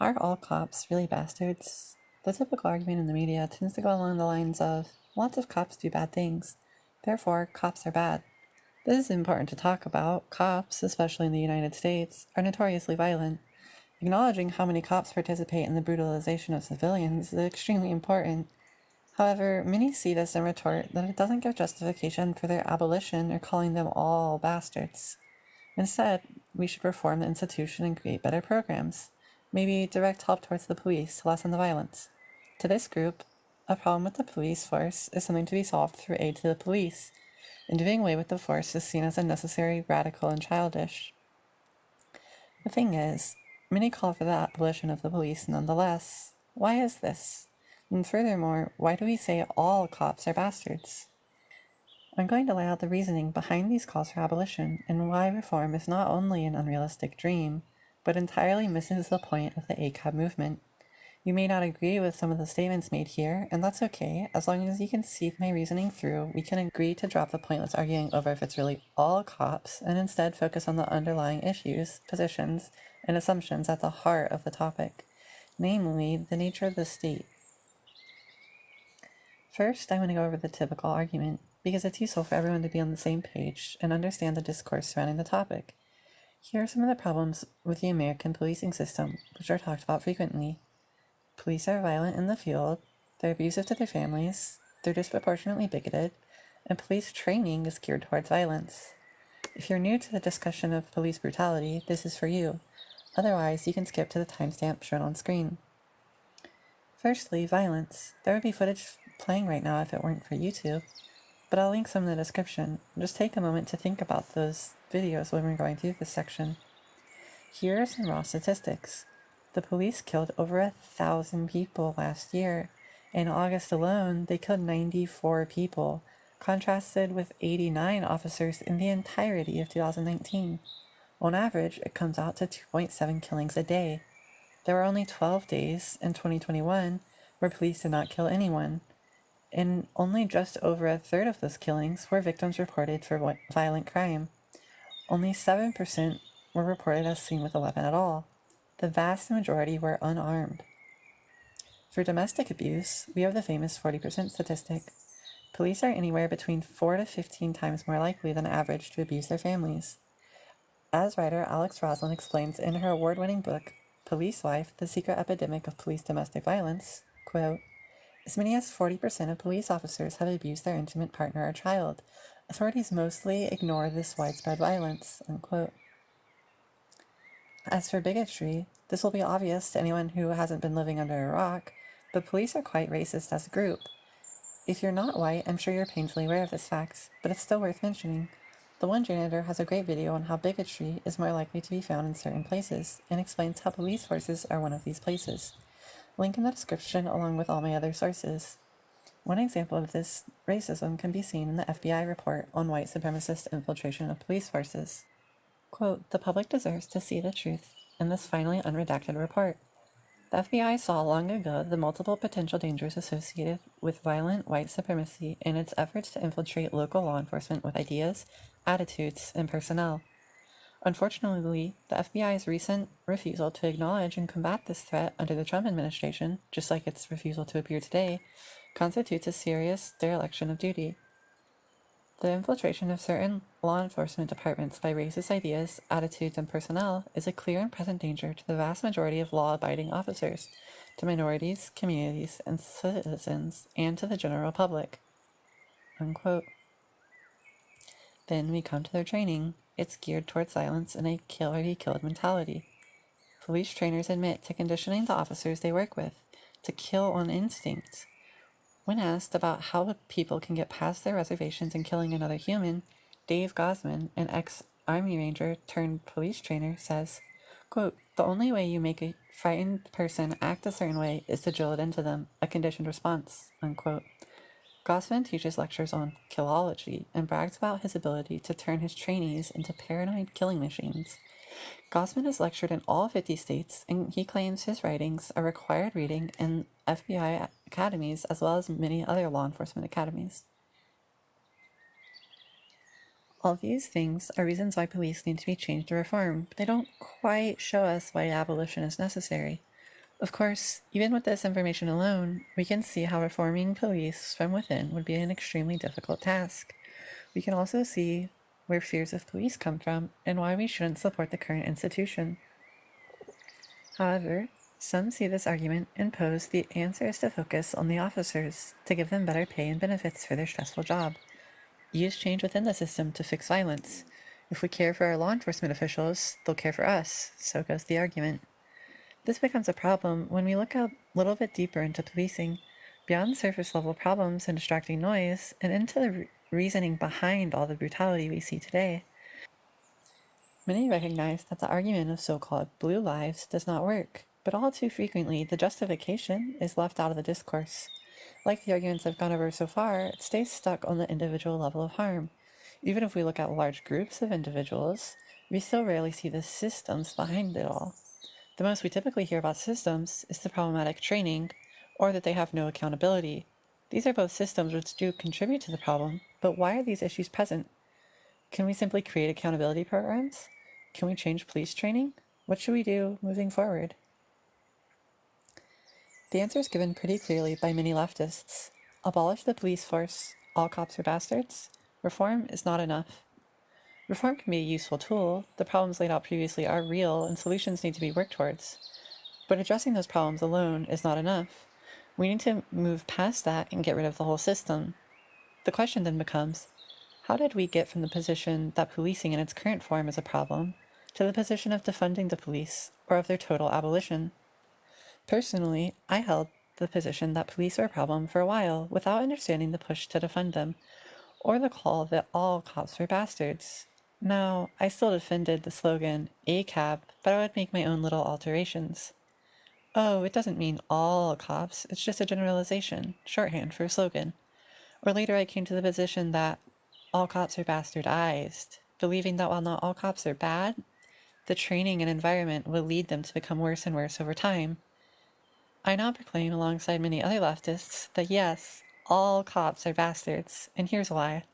Are all cops really bastards? The typical argument in the media tends to go along the lines of, lots of cops do bad things, therefore cops are bad. This is important to talk about. Cops, especially in the United States, are notoriously violent. Acknowledging how many cops participate in the brutalization of civilians is extremely important. However, many see this and retort that it doesn't give justification for their abolition or calling them all bastards. Instead, we should reform the institution and create better programs. Maybe direct help towards the police to lessen the violence. To this group, a problem with the police force is something to be solved through aid to the police, and doing away with the force is seen as unnecessary, radical, and childish. The thing is, many call for the abolition of the police nonetheless. Why is this? And furthermore, why do we say all cops are bastards? I'm going to lay out the reasoning behind these calls for abolition and why reform is not only an unrealistic dream, but entirely misses the point of the ACAB movement. You may not agree with some of the statements made here, and that's okay. As long as you can see my reasoning through, we can agree to drop the pointless arguing over if it's really all cops and instead focus on the underlying issues, positions, and assumptions at the heart of the topic, namely the nature of the state. First, I'm going to go over the typical argument, because it's useful for everyone to be on the same page and understand the discourse surrounding the topic. Here are some of the problems with the American policing system, which are talked about frequently. Police are violent in the field, they're abusive to their families, they're disproportionately bigoted, and police training is geared towards violence. If you're new to the discussion of police brutality, this is for you. Otherwise, you can skip to the timestamp shown on screen. Firstly, violence. There would be footage playing right now if it weren't for YouTube, but I'll link some in the description. Just take a moment to think about those videos when we're going through this section. Here are some raw statistics. The police killed over 1,000 people last year. In August alone, they killed 94 people, contrasted with 89 officers in the entirety of 2019. On average, it comes out to 2.7 killings a day. There were only 12 days in 2021 where police did not kill anyone, and only just over a third of those killings were victims reported for violent crime. Only 7% were reported as seen with a weapon at all. The vast majority were unarmed. For domestic abuse, we have the famous 40% statistic. Police are anywhere between 4 to 15 times more likely than average to abuse their families. As writer Alex Roslin explains in her award-winning book, Police Wife, The Secret Epidemic of Police Domestic Violence, quote, as many as 40% of police officers have abused their intimate partner or child. Authorities mostly ignore this widespread violence, unquote. As for bigotry, this will be obvious to anyone who hasn't been living under a rock, but police are quite racist as a group. If you're not white, I'm sure you're painfully aware of this fact, but it's still worth mentioning. The One Janitor has a great video on how bigotry is more likely to be found in certain places, and explains how police forces are one of these places. Link in the description along with all my other sources. One example of this racism can be seen in the FBI report on white supremacist infiltration of police forces. Quote, the public deserves to see the truth in this finally unredacted report. The FBI saw long ago the multiple potential dangers associated with violent white supremacy in its efforts to infiltrate local law enforcement with ideas, attitudes, and personnel. Unfortunately, the FBI's recent refusal to acknowledge and combat this threat under the Trump administration, just like its refusal to appear today, constitutes a serious dereliction of duty. The infiltration of certain law enforcement departments by racist ideas, attitudes, and personnel is a clear and present danger to the vast majority of law-abiding officers, to minorities, communities, and citizens, and to the general public. Unquote. Then we come to their training. It's geared towards silence and a kill or be killed mentality. Police trainers admit to conditioning the officers they work with to kill on instinct. When asked about how people can get past their reservations in killing another human, Dave Gosman, an ex-Army Ranger turned police trainer, says, quote, the only way you make a frightened person act a certain way is to drill it into them, a conditioned response, unquote. Gosman teaches lectures on killology and brags about his ability to turn his trainees into paranoid killing machines. Gosman has lectured in all 50 states, and he claims his writings are required reading in FBI academies as well as many other law enforcement academies. All these things are reasons why police need to be changed or reformed, but they don't quite show us why abolition is necessary. Of course, even with this information alone, we can see how reforming police from within would be an extremely difficult task. We can also see where fears of police come from and why we shouldn't support the current institution. However, some see this argument and pose the answer is to focus on the officers, to give them better pay and benefits for their stressful job. Use change within the system to fix violence. If we care for our law enforcement officials, they'll care for us, so goes the argument. This becomes a problem when we look a little bit deeper into policing, beyond surface level problems and distracting noise, and into the reasoning behind all the brutality we see today. Many recognize that the argument of so-called blue lives does not work, but all too frequently the justification is left out of the discourse. Like the arguments I've gone over so far, it stays stuck on the individual level of harm. Even if we look at large groups of individuals, we still rarely see the systems behind it all. The most we typically hear about systems is the problematic training, or that they have no accountability. These are both systems which do contribute to the problem, but why are these issues present? Can we simply create accountability programs? Can we change police training? What should we do moving forward? The answer is given pretty clearly by many leftists. Abolish the police force. All cops are bastards. Reform is not enough. Reform can be a useful tool. The problems laid out previously are real and solutions need to be worked towards. But addressing those problems alone is not enough. We need to move past that and get rid of the whole system. The question then becomes, how did we get from the position that policing in its current form is a problem to the position of defunding the police or of their total abolition? Personally, I held the position that police were a problem for a while without understanding the push to defund them, or the call that all cops were bastards. Now, I still defended the slogan ACAB, but I would make my own little alterations. Oh, it doesn't mean all cops, it's just a generalization, shorthand for a slogan. Or later I came to the position that all cops are bastardized, believing that while not all cops are bad, the training and environment will lead them to become worse and worse over time. I now proclaim, alongside many other leftists, that yes, all cops are bastards, and here's why.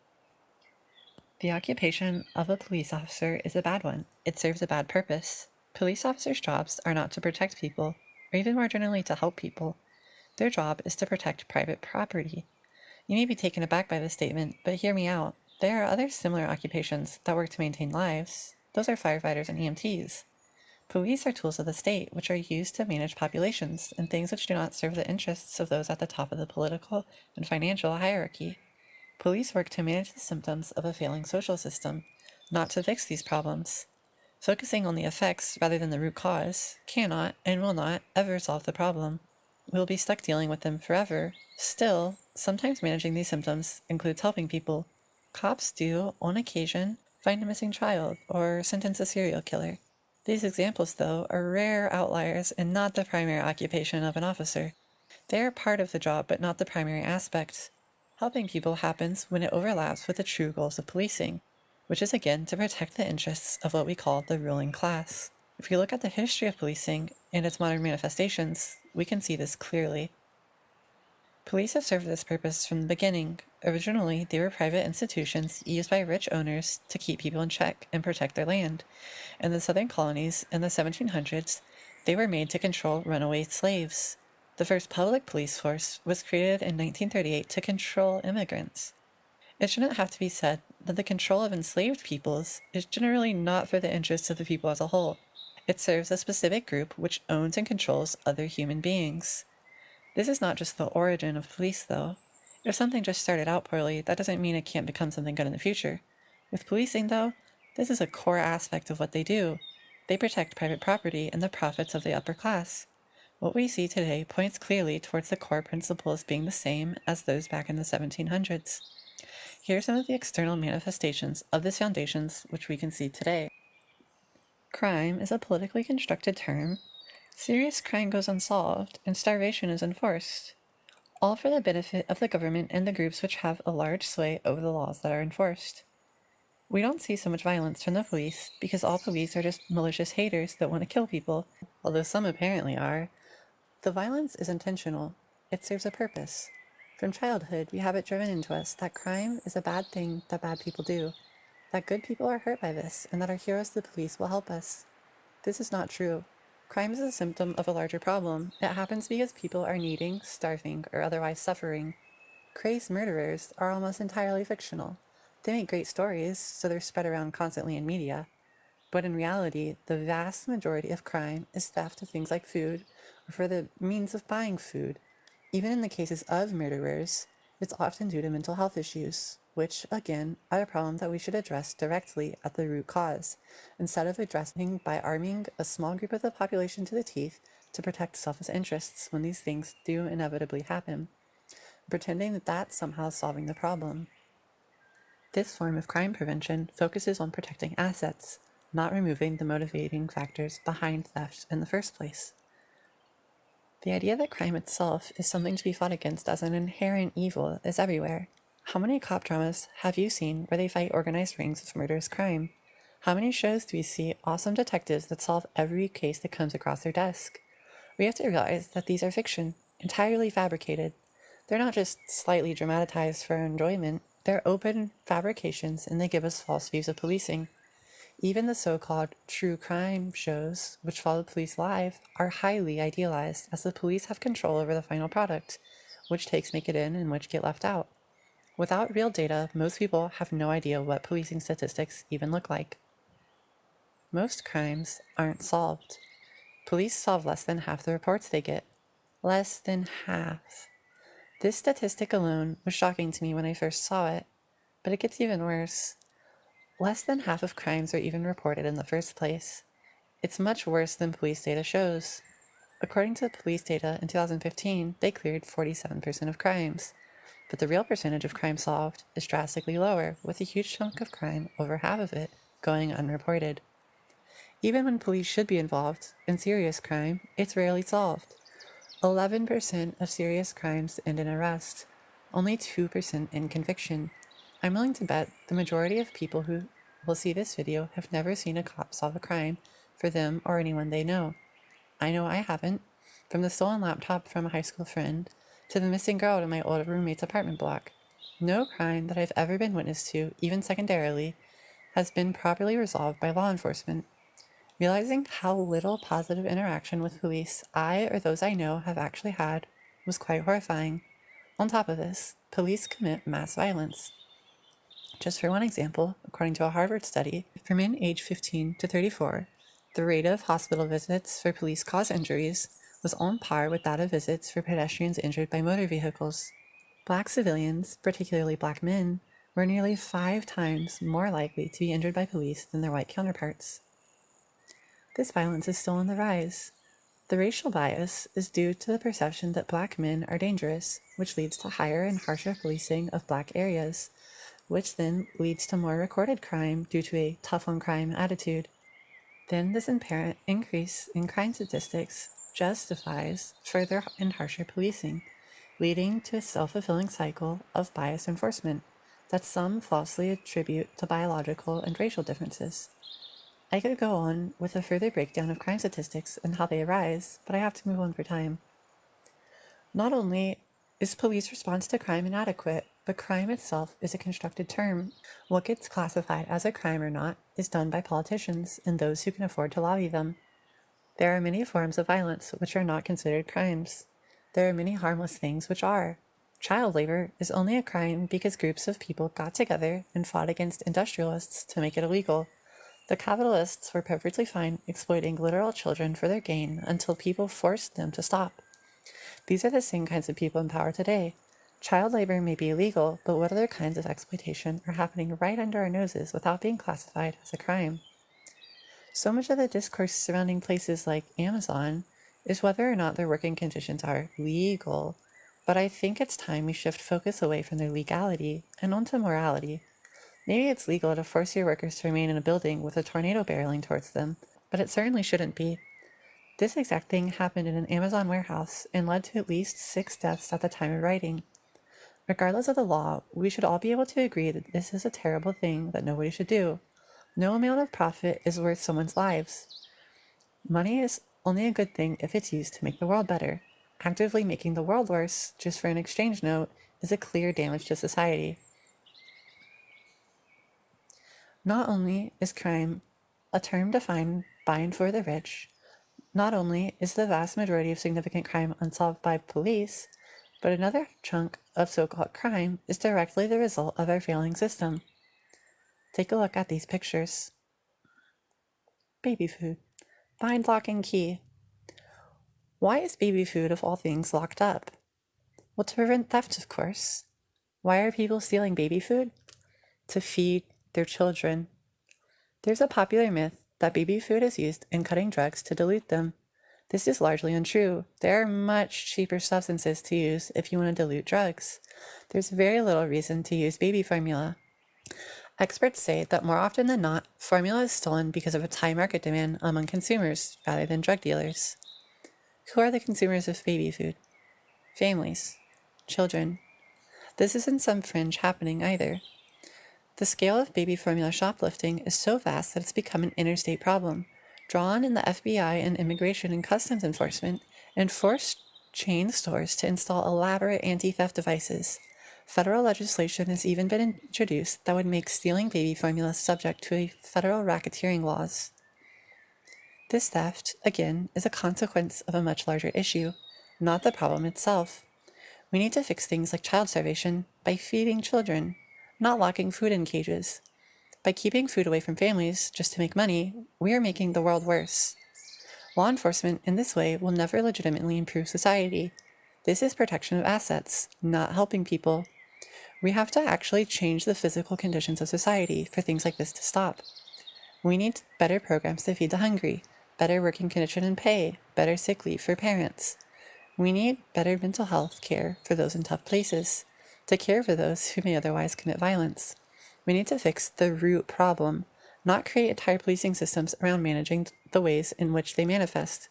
The occupation of a police officer is a bad one. It serves a bad purpose. Police officers' jobs are not to protect people, or even more generally to help people. Their job is to protect private property. You may be taken aback by this statement, but hear me out. There are other similar occupations that work to maintain lives. Those are firefighters and EMTs. Police are tools of the state, which are used to manage populations and things which do not serve the interests of those at the top of the political and financial hierarchy. Police work to manage the symptoms of a failing social system, not to fix these problems. Focusing on the effects rather than the root cause cannot and will not ever solve the problem. We'll be stuck dealing with them forever. Still, sometimes managing these symptoms includes helping people. Cops do, on occasion, find a missing child or sentence a serial killer. These examples, though, are rare outliers and not the primary occupation of an officer. They are part of the job, but not the primary aspect. Helping people happens when it overlaps with the true goals of policing, which is again to protect the interests of what we call the ruling class. If we look at the history of policing and its modern manifestations, we can see this clearly. Police have served this purpose from the beginning. Originally, they were private institutions used by rich owners to keep people in check and protect their land. In the southern colonies in the 1700s, they were made to control runaway slaves. The first public police force was created in 1938 to control immigrants. It shouldn't have to be said that the control of enslaved peoples is generally not for the interests of the people as a whole. It serves a specific group which owns and controls other human beings. This is not just the origin of police, though. If something just started out poorly, that doesn't mean it can't become something good in the future. With policing, though, this is a core aspect of what they do. They protect private property and the profits of the upper class. What we see today points clearly towards the core principles being the same as those back in the 1700s. Here are some of the external manifestations of these foundations which we can see today. Crime is a politically constructed term. Serious crime goes unsolved, and starvation is enforced, all for the benefit of the government and the groups which have a large sway over the laws that are enforced. We don't see so much violence from the police because all police are just malicious haters that want to kill people, although some apparently are. The violence is intentional. It serves a purpose. From childhood, we have it driven into us that crime is a bad thing that bad people do, that good people are hurt by this, and that our heroes the police will help us. This is not true. Crime is a symptom of a larger problem. It happens because people are needing, starving, or otherwise suffering. Crazed murderers are almost entirely fictional. They make great stories, so they're spread around constantly in media. But in reality, the vast majority of crime is theft of things like food or for the means of buying food. Even in the cases of murderers, it's often due to mental health issues, which, again, are a problem that we should address directly at the root cause, instead of addressing by arming a small group of the population to the teeth to protect selfish interests when these things do inevitably happen, pretending that that's somehow solving the problem. This form of crime prevention focuses on protecting assets, not removing the motivating factors behind theft in the first place. The idea that crime itself is something to be fought against as an inherent evil is everywhere. How many cop dramas have you seen where they fight organized rings of murderous crime? How many shows do we see awesome detectives that solve every case that comes across their desk? We have to realize that these are fiction, entirely fabricated. They're not just slightly dramatized for our enjoyment, they're open fabrications and they give us false views of policing. Even the so-called true crime shows, which follow police live, are highly idealized, as the police have control over the final product, which takes make it in and which get left out. Without real data, most people have no idea what policing statistics even look like. Most crimes aren't solved. Police solve less than half the reports they get. Less than half. This statistic alone was shocking to me when I first saw it, but it gets even worse. Less than half of crimes are even reported in the first place. It's much worse than police data shows. According to police data in 2015, they cleared 47% of crimes, but the real percentage of crime solved is drastically lower, with a huge chunk of crime, over half of it, going unreported. Even when police should be involved in serious crime, it's rarely solved. 11% of serious crimes end in arrest, only 2% in conviction. I'm willing to bet the majority of people who will see this video have never seen a cop solve a crime for them or anyone they know. I know I haven't. From the stolen laptop from a high school friend to the missing girl in my old roommate's apartment block. No crime that I've ever been witness to, even secondarily, has been properly resolved by law enforcement. Realizing how little positive interaction with police I or those I know have actually had was quite horrifying. On top of this, police commit mass violence. Just for one example, according to a Harvard study, for men aged 15 to 34, the rate of hospital visits for police-caused injuries was on par with that of visits for pedestrians injured by motor vehicles. Black civilians, particularly black men, were nearly 5 times more likely to be injured by police than their white counterparts. This violence is still on the rise. The racial bias is due to the perception that black men are dangerous, which leads to higher and harsher policing of black areas, which then leads to more recorded crime due to a tough on crime attitude. Then this apparent increase in crime statistics justifies further and harsher policing, leading to a self-fulfilling cycle of bias enforcement that some falsely attribute to biological and racial differences. I could go on with a further breakdown of crime statistics and how they arise, but I have to move on for time. Not only is police response to crime inadequate, but crime itself is a constructed term. What gets classified as a crime or not is done by politicians and those who can afford to lobby them. There are many forms of violence which are not considered crimes. There are many harmless things which are. Child labor is only a crime because groups of people got together and fought against industrialists to make it illegal. The capitalists were perfectly fine exploiting literal children for their gain until people forced them to stop. These are the same kinds of people in power today. Child labor may be illegal, but what other kinds of exploitation are happening right under our noses without being classified as a crime? So much of the discourse surrounding places like Amazon is whether or not their working conditions are legal, but I think it's time we shift focus away from their legality and onto morality. Maybe it's legal to force your workers to remain in a building with a tornado barreling towards them, but it certainly shouldn't be. This exact thing happened in an Amazon warehouse and led to at least 6 deaths at the time of writing. Regardless of the law, we should all be able to agree that this is a terrible thing that nobody should do. No amount of profit is worth someone's lives. Money is only a good thing if it's used to make the world better. Actively making the world worse, just for an exchange note, is a clear damage to society. Not only is crime a term defined by and for the rich, Not only is the vast majority of significant crime unsolved by police, but another chunk of so-called crime is directly the result of our failing system. Take a look at these pictures. Baby food. Find lock and key. Why is baby food, of all things, locked up? Well, to prevent theft, of course. Why are people stealing baby food? To feed their children. There's a popular myth that baby food is used in cutting drugs to dilute them. This is largely untrue. There are much cheaper substances to use if you want to dilute drugs. There's very little reason to use baby formula. Experts say that more often than not, formula is stolen because of its high market demand among consumers rather than drug dealers. Who are the consumers of baby food? Families. Children. This isn't some fringe happening either. The scale of baby formula shoplifting is so vast that it's become an interstate problem, drawn in the FBI and Immigration and Customs Enforcement, and forced chain stores to install elaborate anti-theft devices. Federal legislation has even been introduced that would make stealing baby formula subject to federal racketeering laws. This theft, again, is a consequence of a much larger issue, not the problem itself. We need to fix things like child starvation by feeding children, not locking food in cages. By keeping food away from families just to make money, we are making the world worse. Law enforcement in this way will never legitimately improve society. This is protection of assets, not helping people. We have to actually change the physical conditions of society for things like this to stop. We need better programs to feed the hungry, better working condition and pay, better sick leave for parents. We need better mental health care for those in tough places, to care for those who may otherwise commit violence. We need to fix the root problem, not create entire policing systems around managing the ways in which they manifest.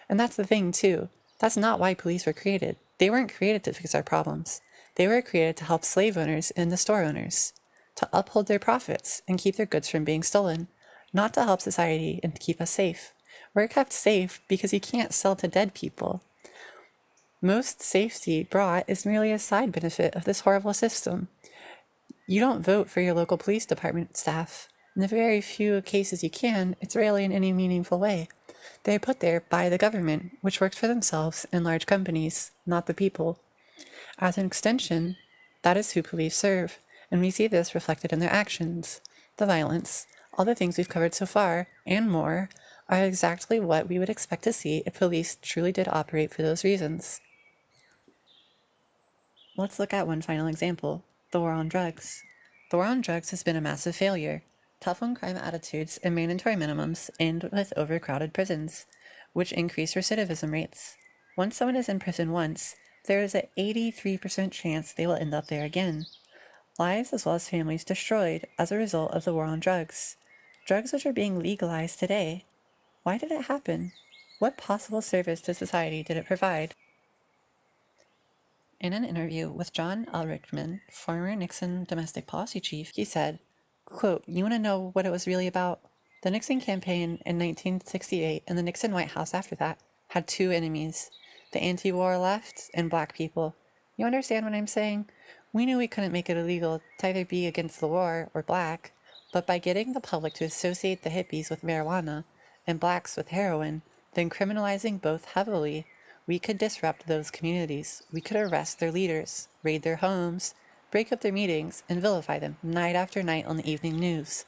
And that's the thing, too. That's not why police were created. They weren't created to fix our problems. They were created to help slave owners and the store owners, to uphold their profits and keep their goods from being stolen, not to help society and to keep us safe. We're kept safe because you can't sell to dead people. Most safety brought is merely a side benefit of this horrible system. You don't vote for your local police department staff. In the very few cases you can, it's rarely in any meaningful way. They're put there by the government, which works for themselves and large companies, not the people. As an extension, that is who police serve, and we see this reflected in their actions. The violence, all the things we've covered so far, and more, are exactly what we would expect to see if police truly did operate for those reasons. Let's look at one final example, the war on drugs. The war on drugs has been a massive failure. Tough on crime attitudes and mandatory minimums end with overcrowded prisons, which increase recidivism rates. Once someone is in prison once, there is an 83% chance they will end up there again. Lives as well as families destroyed as a result of the war on drugs. Drugs which are being legalized today. Why did it happen? What possible service to society did it provide? In an interview with John Elrichman, former Nixon domestic policy chief, he said, quote, "You want to know what it was really about? The Nixon campaign in 1968 and the Nixon White House after that had two enemies, the anti-war left and black people. You understand what I'm saying? We knew we couldn't make it illegal to either be against the war or black, but by getting the public to associate the hippies with marijuana and blacks with heroin, then criminalizing both heavily, we could disrupt those communities. We could arrest their leaders, raid their homes, break up their meetings, and vilify them night after night on the evening news.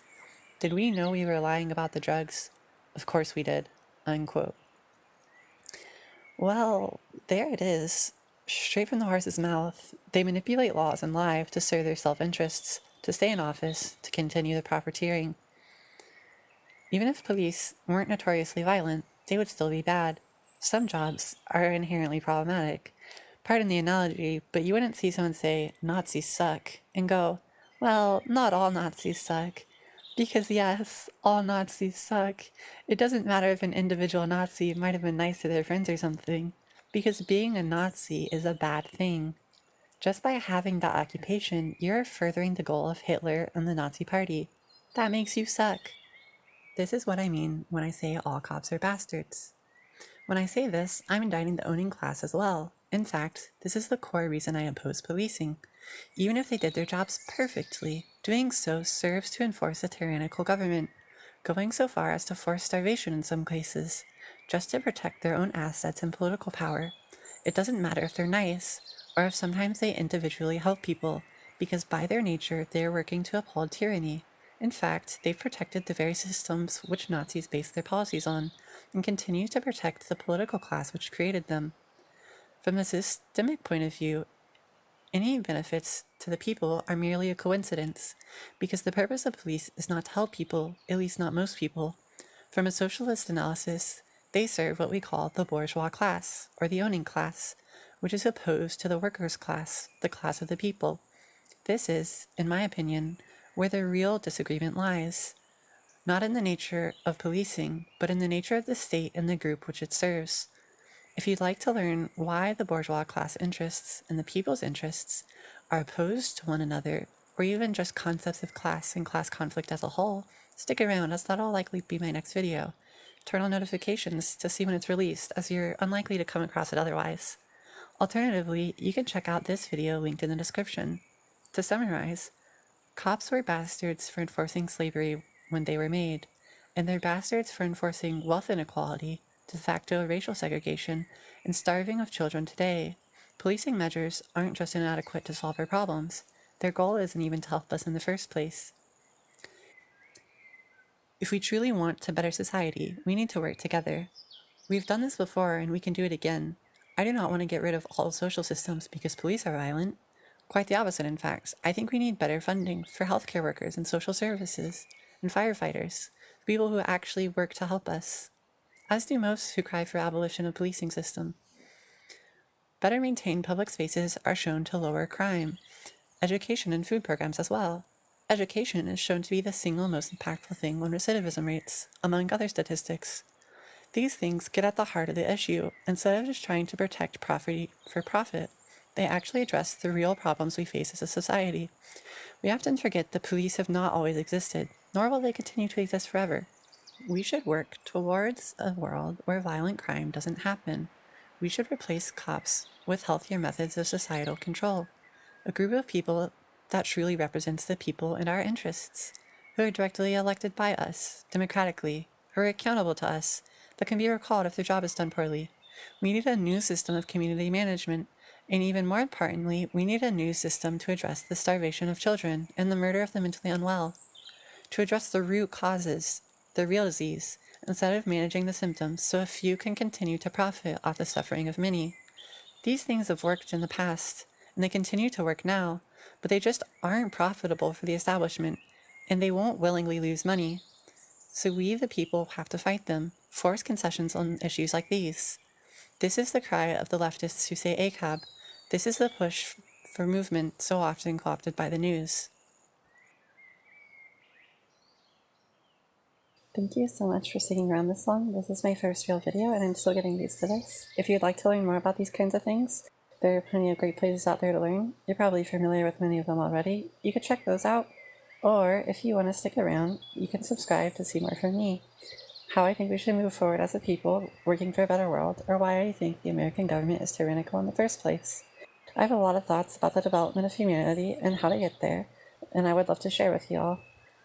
Did we know we were lying about the drugs? Of course we did." Unquote. Well, there it is. Straight from the horse's mouth. They manipulate laws and lie to serve their self-interests, to stay in office, to continue the profiteering. Even if police weren't notoriously violent, they would still be bad. Some jobs are inherently problematic. Pardon the analogy, but you wouldn't see someone say, "Nazis suck," and go, "Well, not all Nazis suck." Because yes, all Nazis suck. It doesn't matter if an individual Nazi might have been nice to their friends or something, because being a Nazi is a bad thing. Just by having that occupation, you're furthering the goal of Hitler and the Nazi Party. That makes you suck. This is what I mean when I say all cops are bastards. When I say this, I'm indicting the owning class as well. In fact, this is the core reason I oppose policing. Even if they did their jobs perfectly, doing so serves to enforce a tyrannical government, going so far as to force starvation in some cases, just to protect their own assets and political power. It doesn't matter if they're nice, or if sometimes they individually help people, because by their nature they are working to uphold tyranny. In fact, they've protected the very systems which Nazis based their policies on, and continue to protect the political class which created them. From the systemic point of view, any benefits to the people are merely a coincidence, because the purpose of police is not to help people, at least not most people. From a socialist analysis, they serve what we call the bourgeois class, or the owning class, which is opposed to the workers' class, the class of the people. This is, in my opinion, where the real disagreement lies, not in the nature of policing, but in the nature of the state and the group which it serves. If you'd like to learn why the bourgeois class interests and the people's interests are opposed to one another, or even just concepts of class and class conflict as a whole, stick around, as that'll likely be my next video. Turn on notifications to see when it's released, as you're unlikely to come across it otherwise. Alternatively, you can check out this video linked in the description. To summarize, cops were bastards for enforcing slavery when they were made, and they're bastards for enforcing wealth inequality, de facto racial segregation, and starving of children today. Policing measures aren't just inadequate to solve our problems. Their goal isn't even to help us in the first place. If we truly want a better society, we need to work together. We've done this before, and we can do it again. I do not want to get rid of all social systems because police are violent. Quite the opposite, in fact. I think we need better funding for healthcare workers and social services, and firefighters, people who actually work to help us, as do most who cry for abolition of the policing system. Better maintained public spaces are shown to lower crime, education and food programs as well. Education is shown to be the single most impactful thing on recidivism rates, among other statistics. These things get at the heart of the issue. Instead of just trying to protect property for profit, they actually address the real problems we face as a society. We often forget that police have not always existed, nor will they continue to exist forever. We should work towards a world where violent crime doesn't happen. We should replace cops with healthier methods of societal control, a group of people that truly represents the people and our interests, who are directly elected by us, democratically, who are accountable to us, that can be recalled if their job is done poorly. We need a new system of community management, and even more importantly, we need a new system to address the starvation of children and the murder of the mentally unwell, to address the root causes, the real disease, instead of managing the symptoms so a few can continue to profit off the suffering of many. These things have worked in the past, and they continue to work now, but they just aren't profitable for the establishment, and they won't willingly lose money. So we, the people, have to fight them, force concessions on issues like these. This is the cry of the leftists who say ACAB. This is the push for movement so often co-opted by the news. Thank you so much for sticking around this long. This is my first real video, and I'm still getting used to this. If you'd like to learn more about these kinds of things, there are plenty of great places out there to learn. You're probably familiar with many of them already. You could check those out. Or, if you want to stick around, you can subscribe to see more from me. How I think we should move forward as a people, working for a better world, or why I think the American government is tyrannical in the first place. I have a lot of thoughts about the development of humanity and how to get there, and I would love to share with you all.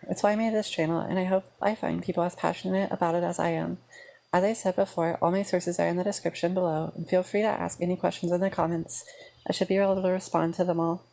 It's why I made this channel, and I hope I find people as passionate about it as I am. As I said before, all my sources are in the description below, and feel free to ask any questions in the comments. I should be able to respond to them all.